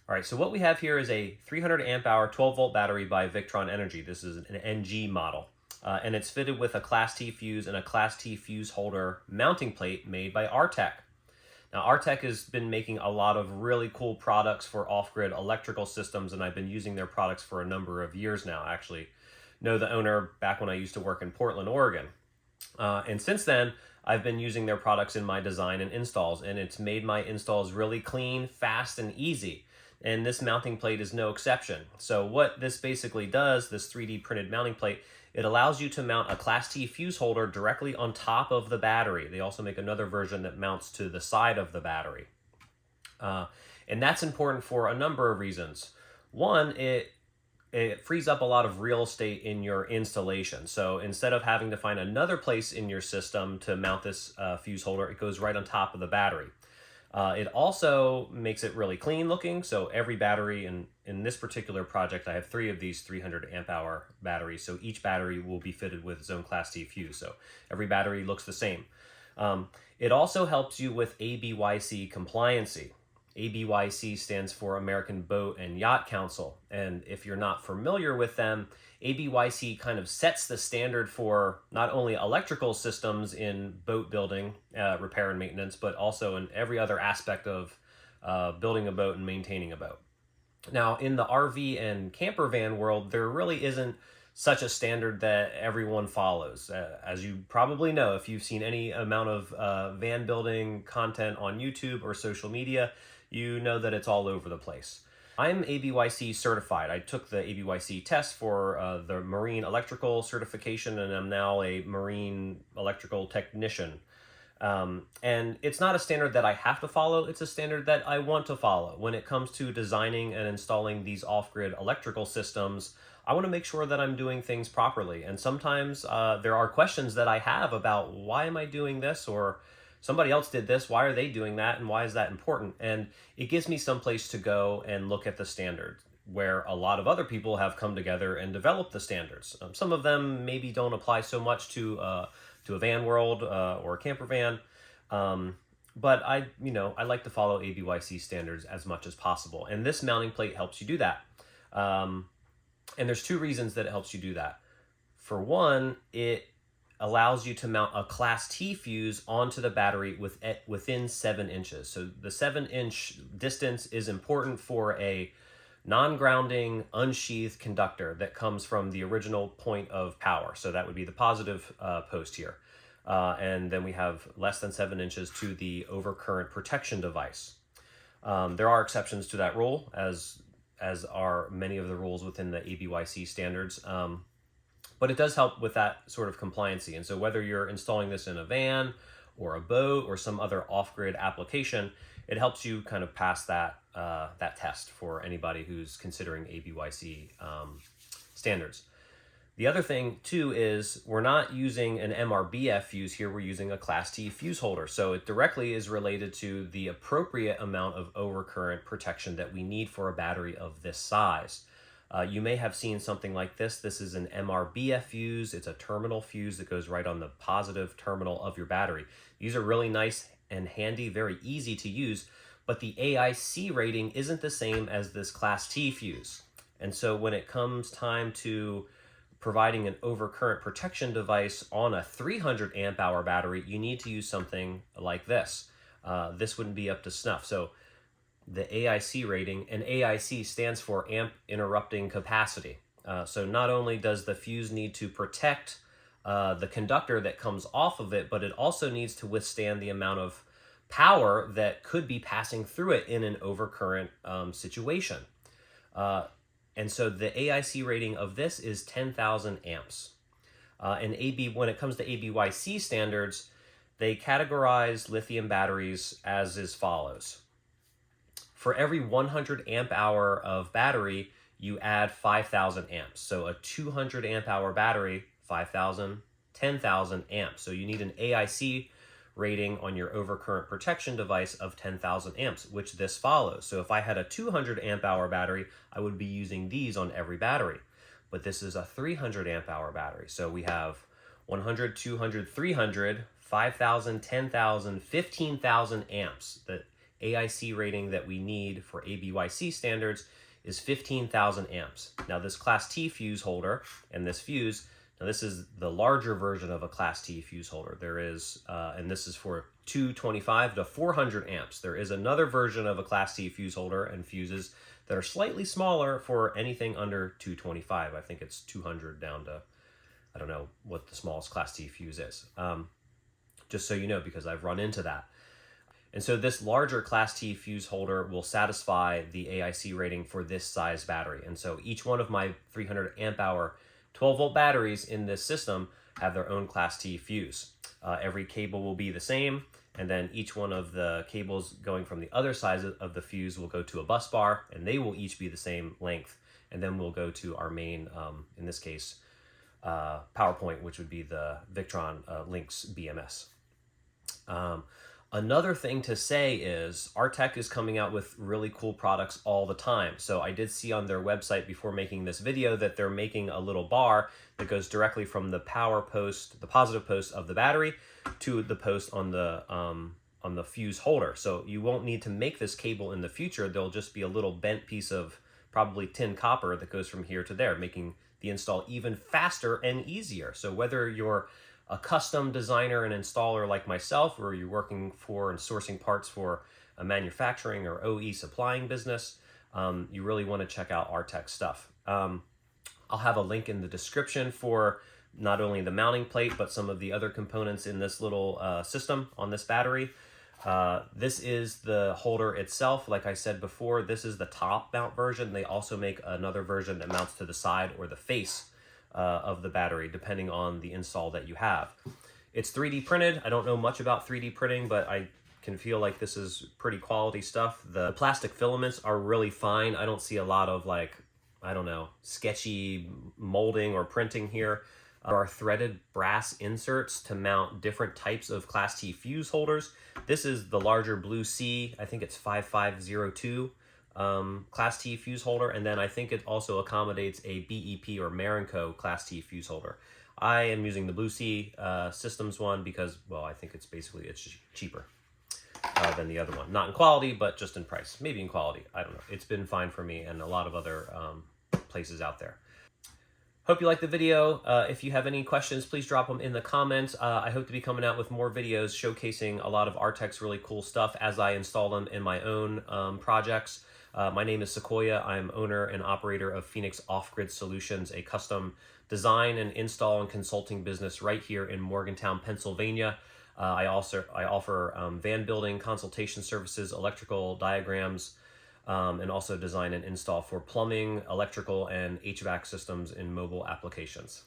All right, so what we have here is a 300 amp hour 12 volt battery by Victron Energy. This is an NG model. And it's fitted with a Class T fuse and a Class T fuse holder mounting plate made by Artek. Now, Artek has been making a lot of really cool products for off-grid electrical systems, and I've been using their products for a number of years now. I actually know the owner back when I used to work in Portland, Oregon. And since then, I've been using their products in my design and installs, and it's made my installs really clean, fast, and easy. And this mounting plate is no exception. So what this basically does, this 3D printed mounting plate, it allows you to mount a Class T fuse holder directly on top of the battery. They also make another version that mounts to the side of the battery. And that's important for a number of reasons. One, it frees up a lot of real estate in your installation. So instead of having to find another place in your system to mount this fuse holder, it goes right on top of the battery. It also makes it really clean looking. So every battery in this particular project, I have 3 of these 300 amp hour batteries. So each battery will be fitted with its own Class T fuse. So every battery looks the same. It also helps you with ABYC compliancy. ABYC stands for American Boat and Yacht Council. And if you're not familiar with them, ABYC kind of sets the standard for not only electrical systems in boat building, repair and maintenance, but also in every other aspect of building a boat and maintaining a boat. Now, in the RV and camper van world, there really isn't such a standard that everyone follows. As you probably know, if you've seen any amount of van building content on YouTube or social media, you know that it's all over the place. I'm ABYC certified. I took the ABYC test for the marine electrical certification, and I'm now a marine electrical technician. And it's not a standard that I have to follow, it's a standard that I want to follow. When it comes to designing and installing these off-grid electrical systems, I want to make sure that I'm doing things properly. And sometimes there are questions that I have about why am I doing this, or somebody else did this, why are they doing that, and why is that important? And it gives me some place to go and look at the standards, where a lot of other people have come together and developed the standards. Some of them maybe don't apply so much to a van world or a camper van, but I like to follow ABYC standards as much as possible. And this mounting plate helps you do that. And there's 2 reasons that it helps you do that. For one, it allows you to mount a Class T fuse onto the battery within 7 inches. So the 7-inch distance is important for a non-grounding, unsheathed conductor that comes from the original point of power. So that would be the positive post here. And then we have less than 7 inches to the overcurrent protection device. There are exceptions to that rule, as are many of the rules within the ABYC standards. But it does help with that sort of compliancy. And so whether you're installing this in a van or a boat or some other off-grid application, it helps you kind of pass that test for anybody who's considering ABYC standards. The other thing too is we're not using an MRBF fuse here, we're using a Class T fuse holder. So it directly is related to the appropriate amount of overcurrent protection that we need for a battery of this size. You may have seen something like this. This is an MRBF fuse. It's a terminal fuse that goes right on the positive terminal of your battery. These are really nice and handy, very easy to use, but the AIC rating isn't the same as this Class T fuse. And so when it comes time to providing an overcurrent protection device on a 300 amp hour battery, you need to use something like this. This wouldn't be up to snuff. So the AIC rating, and AIC stands for amp interrupting capacity. So not only does the fuse need to protect the conductor that comes off of it, but it also needs to withstand the amount of power that could be passing through it in an overcurrent situation. And so the AIC rating of this is 10,000 amps. And when it comes to ABYC standards, they categorize lithium batteries as follows. For every 100 amp hour of battery, you add 5,000 amps. So a 200 amp hour battery, 5,000, 10,000 amps. So you need an AIC rating on your overcurrent protection device of 10,000 amps, which this follows. So if I had a 200 amp hour battery, I would be using these on every battery. But this is a 300 amp hour battery. So we have 100, 200, 300, 5,000, 10,000, 15,000 amps. The AIC rating that we need for ABYC standards is 15,000 amps. Now this Class T fuse holder and this fuse, now this is the larger version of a Class T fuse holder. There is, and this is for 225 to 400 amps. There is another version of a Class T fuse holder and fuses that are slightly smaller for anything under 225. I think it's 200 down to, I don't know what the smallest Class T fuse is. Just so you know, because I've run into that. And so this larger Class T fuse holder will satisfy the AIC rating for this size battery. And so each one of my 300 amp hour 12 volt batteries in this system have their own Class T fuse. Every cable will be the same, and then each one of the cables going from the other side of the fuse will go to a bus bar, and they will each be the same length. And then we'll go to our main, in this case, power point, which would be the Victron Lynx BMS. Another thing to say is Artek is coming out with really cool products all the time. So I did see on their website before making this video that they're making a little bar that goes directly from the power post, the positive post of the battery, to the post on the fuse holder. So you won't need to make this cable in the future. There'll just be a little bent piece of probably tin copper that goes from here to there, making the install even faster and easier. So whether you're a custom designer and installer like myself, or you're working for and sourcing parts for a manufacturing or OE supplying business, you really want to check out Artek stuff. I'll have a link in the description for not only the mounting plate, but some of the other components in this little system on this battery. This is the holder itself. Like I said before, this is the top mount version. They also make another version that mounts to the side or the face of the battery, depending on the install that you have. It's 3D printed. I don't know much about 3D printing, but I can feel like this is pretty quality stuff. The plastic filaments are really fine. I don't see a lot of, like, I don't know, sketchy molding or printing here. There are threaded brass inserts to mount different types of Class T fuse holders. This is the larger Blue C, I think it's 5502. Class T fuse holder, and then I think it also accommodates a BEP or Marinco Class T fuse holder. I am using the Blue C Systems one because, well, I think it's basically, it's just cheaper than the other one. Not in quality, but just in price. Maybe in quality, I don't know. It's been fine for me and a lot of other places out there. Hope you liked the video. If you have any questions, please drop them in the comments. I hope to be coming out with more videos showcasing a lot of Artek's really cool stuff as I install them in my own projects. My name is Sequoia. I'm owner and operator of Phoenix Off-Grid Solutions, a custom design and install and consulting business right here in Morgantown, Pennsylvania. I offer van building consultation services, electrical diagrams, and also design and install for plumbing, electrical, and HVAC systems in mobile applications.